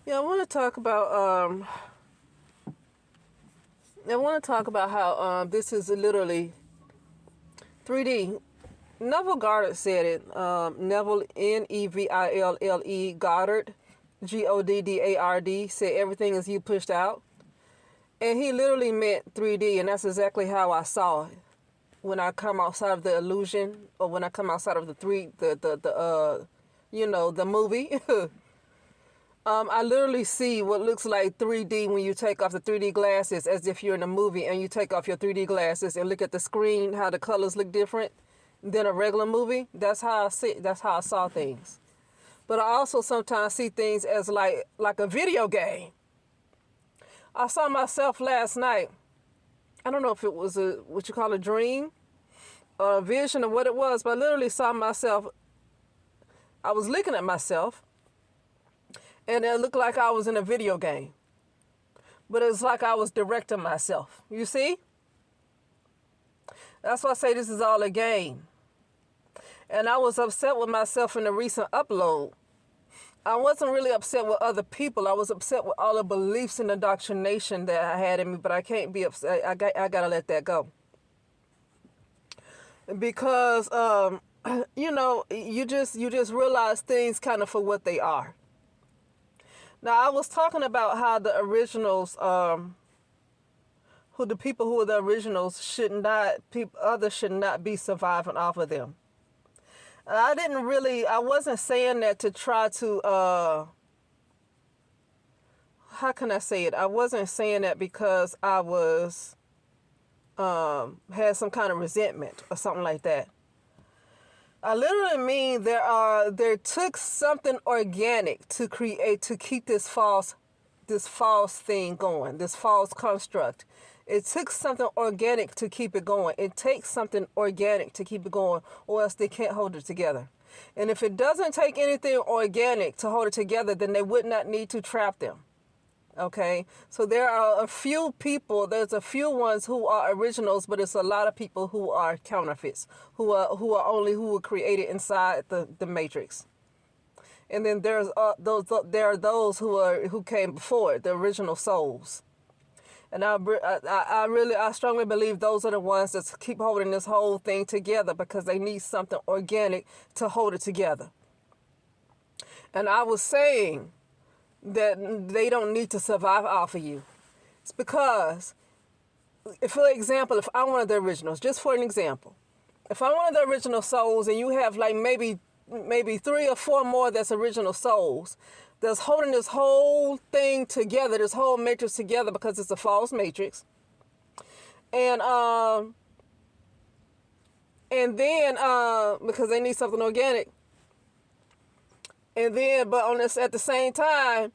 Yeah, I want to talk about how this is literally 3D. Neville Goddard said it. Neville Neville Goddard, Goddard said everything is you pushed out, and he literally meant 3D, and that's exactly how I saw it when I come outside of the illusion, or when I come outside of the movie. I literally see what looks like 3D when you take off the 3D glasses, as if you're in a movie and you take off your 3D glasses and look at the screen, how the colors look different than a regular movie. That's how I see. That's how I saw things. But I also sometimes see things as like a video game. I saw myself last night. I don't know if it was what you call a dream or a vision or what it was, but I literally saw myself. I was looking at myself, and it looked like I was in a video game. But it's like I was directing myself. You see? That's why I say this is all a game. And I was upset with myself in the recent upload. I wasn't really upset with other people. I was upset with all the beliefs and indoctrination that I had in me, but I can't be upset. I gotta let that go. Because, you just realize things kind of for what they are. Now, I was talking about how the originals, the people who are the originals others should not be surviving off of them. And I wasn't saying that to try to, how can I say it? I wasn't saying that because I was, had some kind of resentment or something like that. I literally mean there took something organic to keep this false thing going, this false construct. It took something organic to keep it going. It takes something organic to keep it going, or else they can't hold it together. And if it doesn't take anything organic to hold it together, then they would not need to trap them. Okay, so there are a few people. There's a few ones who are originals, but it's a lot of people who are counterfeits, who were created inside the matrix. And then there are those who came before it, the original souls. And I strongly believe those are the ones that keep holding this whole thing together, because they need something organic to hold it together. And I was saying that they don't need to survive off of you. It's because, for example, if I'm one of the originals, just for an example, if I'm one of the original souls and you have like maybe 3 or 4 more that's original souls that's holding this whole thing together, this whole matrix together, because it's a false matrix. And then because they need something organic. And then, but at the same time,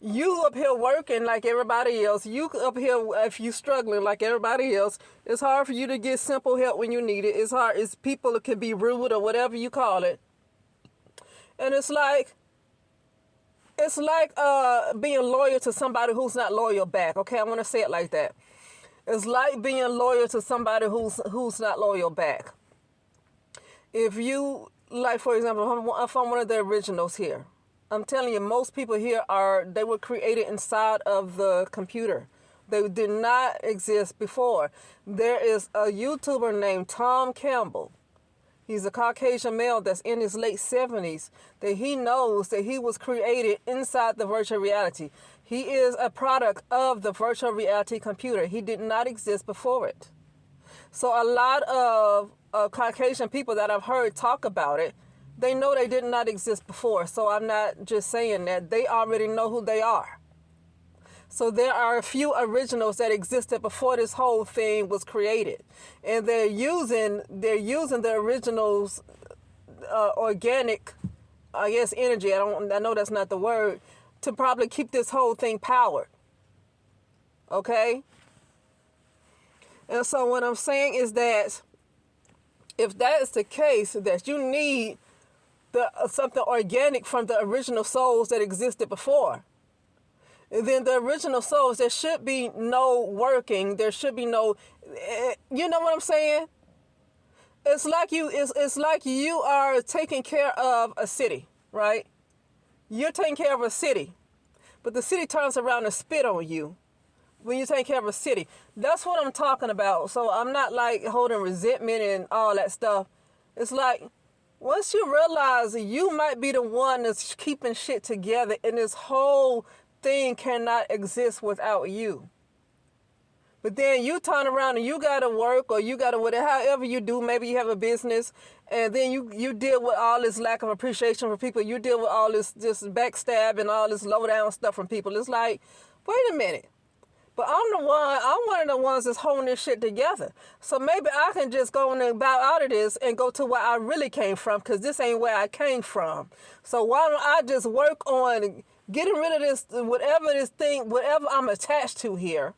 you up here working like everybody else. You up here, if you struggling like everybody else, it's hard for you to get simple help when you need it. It's hard. It's people that can be rude or whatever you call it. And it's like being loyal to somebody who's not loyal back. Okay, I want to say it like that. It's like being loyal to somebody who's not loyal back. If you, like, for example, if I'm one of the originals here, I'm telling you, most people here they were created inside of the computer. They did not exist before. There is a YouTuber named Tom Campbell. He's a Caucasian male that's in his late 70s, that he knows that he was created inside the virtual reality. He is a product of the virtual reality computer. He did not exist before it. So a lot of Caucasian people that I've heard talk about it, they know they did not exist before. So I'm not just saying that. They already know who they are. So there are a few originals that existed before this whole thing was created. And they're using the originals organic, I guess, energy. I know that's not the word, to probably keep this whole thing powered. Okay? And so what I'm saying is that if that is the case, that you need something organic from the original souls that existed before, and then the original souls, there should be no working. There should be no, you know what I'm saying? It's like you are taking care of a city, right? You're taking care of a city, but the city turns around and spit on you when you take care of a city. That's what I'm talking about. So I'm not like holding resentment and all that stuff. It's like, once you realize that you might be the one that's keeping shit together and this whole thing cannot exist without you. But then you turn around and you gotta work, or you gotta whatever, however you do. Maybe you have a business, and then you deal with all this lack of appreciation for people. You deal with all this just backstab and all this low down stuff from people. It's like, wait a minute. But I'm one of the ones that's holding this shit together. So maybe I can just go and bow out of this and go to where I really came from, because this ain't where I came from. So why don't I just work on getting rid of this thing, whatever I'm attached to here,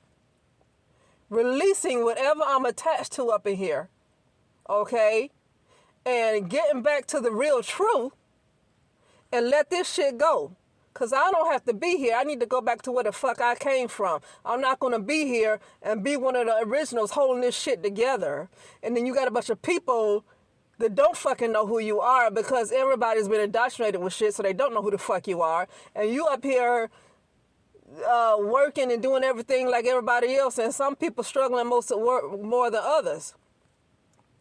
releasing whatever I'm attached to up in here, okay? And getting back to the real truth and let this shit go. Because I don't have to be here. I need to go back to where the fuck I came from. I'm not going to be here and be one of the originals holding this shit together. And then you got a bunch of people that don't fucking know who you are, because everybody's been indoctrinated with shit, so they don't know who the fuck you are. And you up here working and doing everything like everybody else, and some people struggling most at work more than others.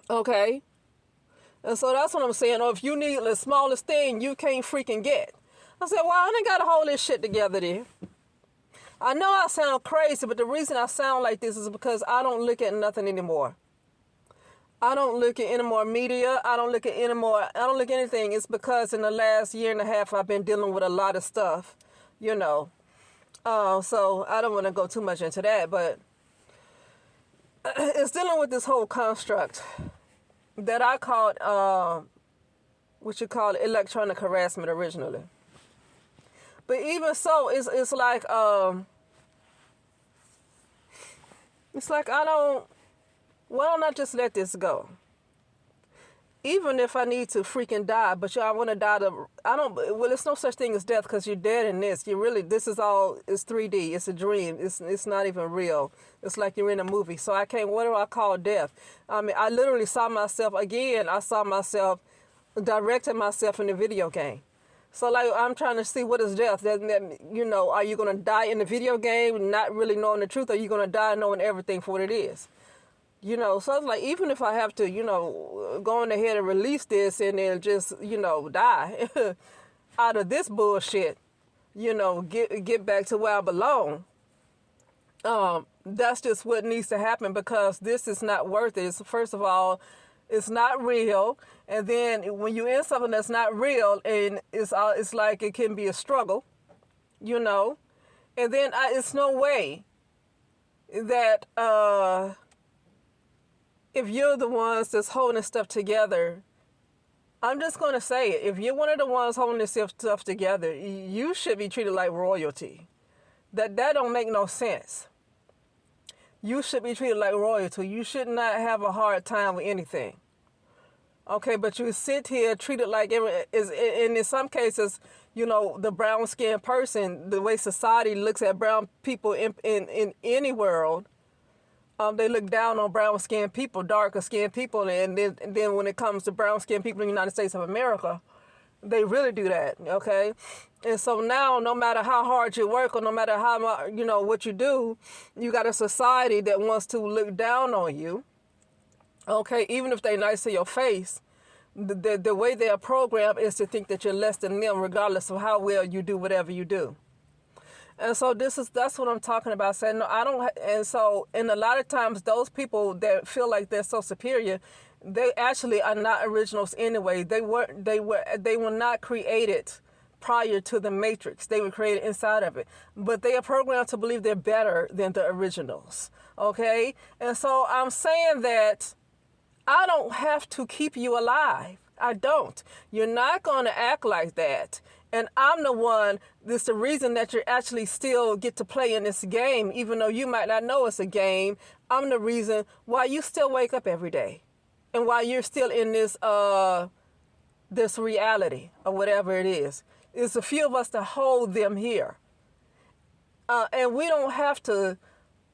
Okay? And so that's what I'm saying. Or if you need the smallest thing, you can't freaking get. I said, well, I ain't got to hold this shit together then. I know I sound crazy, but the reason I sound like this is because I don't look at nothing anymore. I don't look at any more media. I don't look at anything. It's because in the last year and a half, I've been dealing with a lot of stuff, you know. So I don't want to go too much into that, but it's dealing with this whole construct that I called, what you call electronic harassment originally. But even so, it's like why don't I just let this go? Even if I need to freaking die, but I want to die well, there's no such thing as death, because you're dead in this. This is all, it's 3D, it's a dream, it's not even real. It's like you're in a movie. So what do I call death? I mean, I literally saw myself directing myself in a video game. So like, I'm trying to see, what is death? That, you know, are you going to die in the video game not really knowing the truth, or are you going to die knowing everything for what it is? You know, so it's like, even if I have to, you know, go on ahead and release this and then just, you know, die out of this bullshit, you know, get back to where I belong. That's just what needs to happen, because this is not worth it. First of all, it's not real. And then when you're in something that's not real, and it's like it can be a struggle, you know. And then it's no way that if you're the ones that's holding stuff together, I'm just going to say it. If you're one of the ones holding this stuff together, you should be treated like royalty. That don't make no sense. You should be treated like royalty. You should not have a hard time with anything. Okay, but you sit here treated like and in some cases, you know, the brown-skinned person, the way society looks at brown people in any world, they look down on brown-skinned people, darker-skinned people, and then when it comes to brown-skinned people in the United States of America, they really do that, okay? And so now, no matter how hard you work, or no matter how, you know, what you do, you got a society that wants to look down on you, okay? Even if they're nice to your face, the way they are programmed is to think that you're less than them, regardless of how well you do whatever you do. And so that's what I'm talking about, saying, no, I don't, and so, and a lot of times those people that feel like they're so superior, they actually are not originals anyway. They were not created prior to the Matrix. They were created inside of it. But they are programmed to believe they're better than the originals, okay? And so I'm saying that I don't have to keep you alive. I don't. You're not going to act like that. And I'm the one that's the reason that you actually still get to play in this game, even though you might not know it's a game. I'm the reason why you still wake up every day, and why you're still in this this reality or whatever it is. It's a few of us to hold them here, and we don't have to.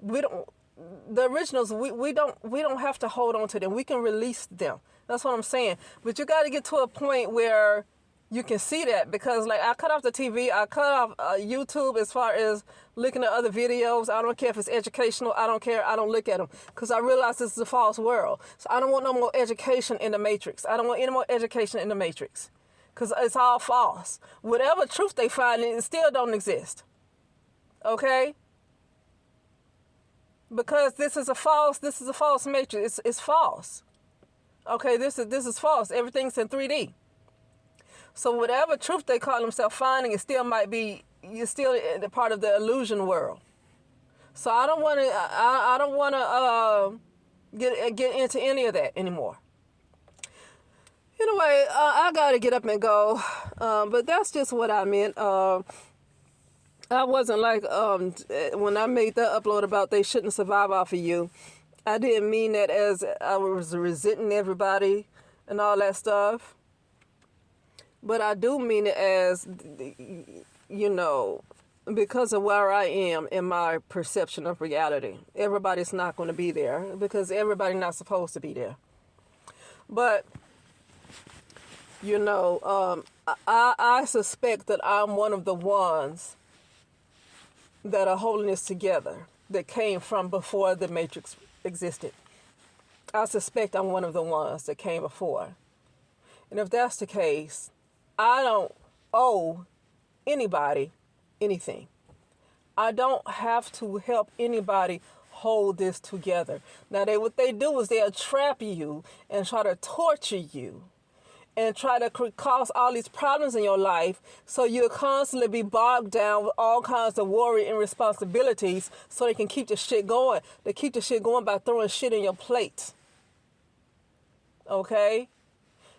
The originals, we don't have to hold on to them. We can release them. That's what I'm saying. But you got to get to a point where You can see that because, like, I cut off the TV, I cut off YouTube as far as looking at other videos. I don't care if it's educational. I don't care. I don't look at them because I realize this is a false world. So I don't want no more education in the Matrix. I don't want any more education in the Matrix because it's all false. Whatever truth they find, it still don't exist. Okay? Because this is a false Matrix. It's false. Okay, this is false. Everything's in 3D. So whatever truth they call themselves finding, it still might be, you're still in part of the illusion world. So I don't want to. I don't want to get into any of that anymore. Anyway, I gotta get up and go. But that's just what I meant. I wasn't like when I made that upload about they shouldn't survive off of you. I didn't mean that as I was resenting everybody and all that stuff. But I do mean it as, you know, because of where I am in my perception of reality. Everybody's not going to be there because everybody's not supposed to be there. But, you know, I suspect that I'm one of the ones that are holding this together that came from before the Matrix existed. I suspect I'm one of the ones that came before. And if that's the case, I don't owe anybody anything. I don't have to help anybody hold this together. Now, what they do is they'll trap you and try to torture you and try to cause all these problems in your life so you'll constantly be bogged down with all kinds of worry and responsibilities so they can keep the shit going. They keep the shit going by throwing shit in your plate. Okay?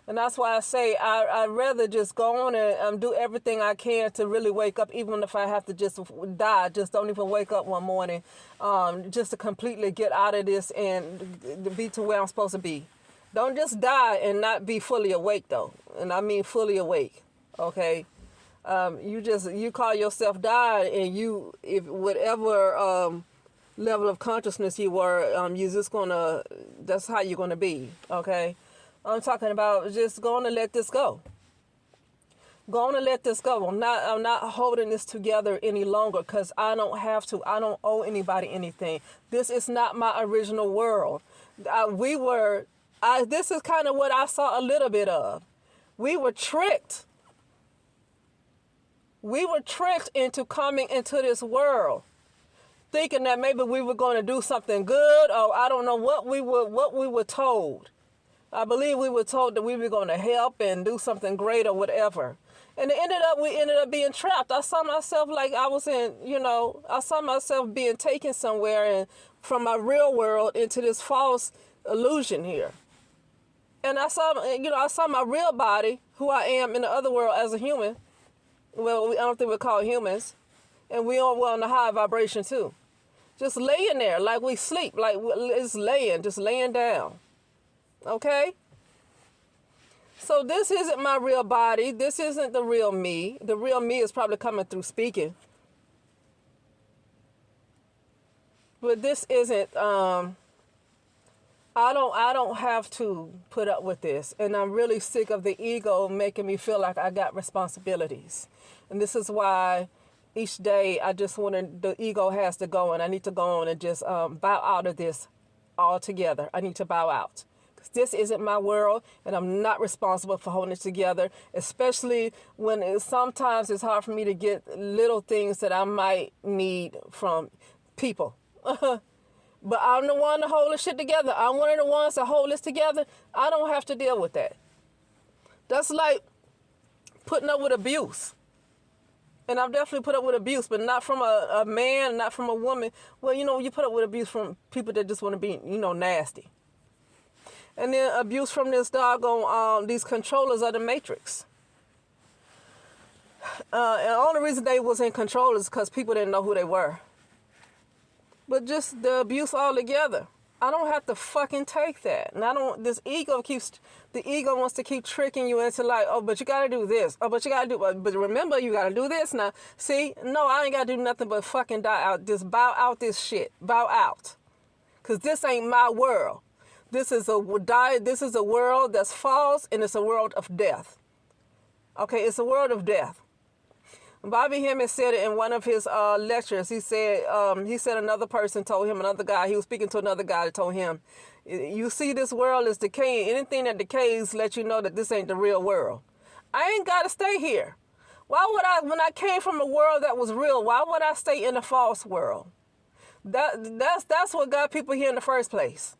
And that's why I say I'd rather just go on and do everything I can to really wake up, even if I have to just die. Just don't even wake up one morning, just to completely get out of this and be to where I'm supposed to be. Don't just die and not be fully awake, though. And I mean fully awake, okay? You call yourself died, and if whatever level of consciousness you were, you're just that's how you're gonna be, okay? I'm talking about just going to let this go. Going to let this go. I'm not holding this together any longer because I don't have to. I don't owe anybody anything. This is not my original world. This is kind of what I saw a little bit of. We were tricked. We were tricked into coming into this world, thinking that maybe we were going to do something good, or I don't know what we were told. I believe we were told that we were going to help and do something great or whatever. And we ended up being trapped. I saw myself like I saw myself being taken somewhere and from my real world into this false illusion here. And I saw my real body, who I am in the other world as a human. Well, I don't think we're called humans. And we're on the high vibration too. Just laying there like we sleep, like just laying down. Okay? So this isn't my real body. This isn't the real me. The real me is probably coming through speaking. But this isn't, I don't have to put up with this. And I'm really sick of the ego making me feel like I got responsibilities. And this is why each day the ego has to go, and I need to go on and just bow out of this altogether. I need to bow out. This isn't my world, and I'm not responsible for holding it together, especially when sometimes it's hard for me to get little things that I might need from people. But I'm the one to hold this shit together. I'm one of the ones that hold this together. I don't have to deal with that. That's like putting up with abuse. And I've definitely put up with abuse, but not from a man, not from a woman. Well, you put up with abuse from people that just want to be, nasty. And then abuse from this doggone, these controllers of the Matrix. And the only reason they was in control is because people didn't know who they were. But just the abuse altogether. I don't have to fucking take that. And the ego wants to keep tricking you into like, oh, but you got to do this. Oh, but you got to but remember, you got to do this now. See, no, I ain't got to do nothing but fucking die out. Just bow out this shit. Bow out. Because this ain't my world. This is a world that's false, and it's a world of death. Okay, it's a world of death. Bobby Hemmett said it in one of his lectures. He said another person told him, another guy, he was speaking to another guy that told him, you see this world is decaying. Anything that decays lets you know that this ain't the real world. I ain't got to stay here. Why would I, when I came from a world that was real, why would I stay in a false world? That's what got people here in the first place.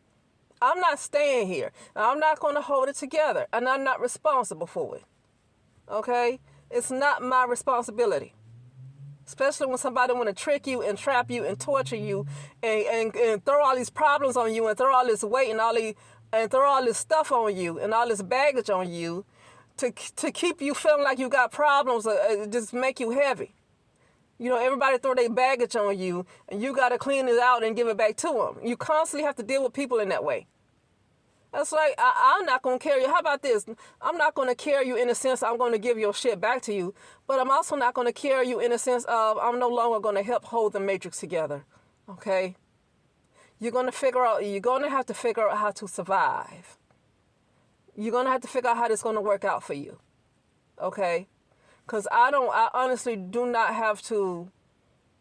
I'm not staying here. I'm not going to hold it together, and I'm not responsible for it. Okay? It's not my responsibility. Especially when somebody want to trick you and trap you and torture you and throw all these problems on you and throw all this weight and throw all this stuff on you and all this baggage on you to keep you feeling like you got problems, just make you heavy. You know, everybody throw their baggage on you and you got to clean it out and give it back to them. You constantly have to deal with people in that way. That's like, I'm not going to carry you. How about this? I'm not going to carry you in the sense I'm going to give your shit back to you, but I'm also not going to carry you in the sense of I'm no longer going to help hold the matrix together, okay? You're going to have to figure out how to survive. You're going to have to figure out how this is going to work out for you, okay? Because I honestly do not have to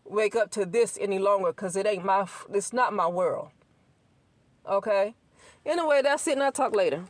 wake up to this any longer because it's not my world, okay? Anyway, that's it, and I'll talk later.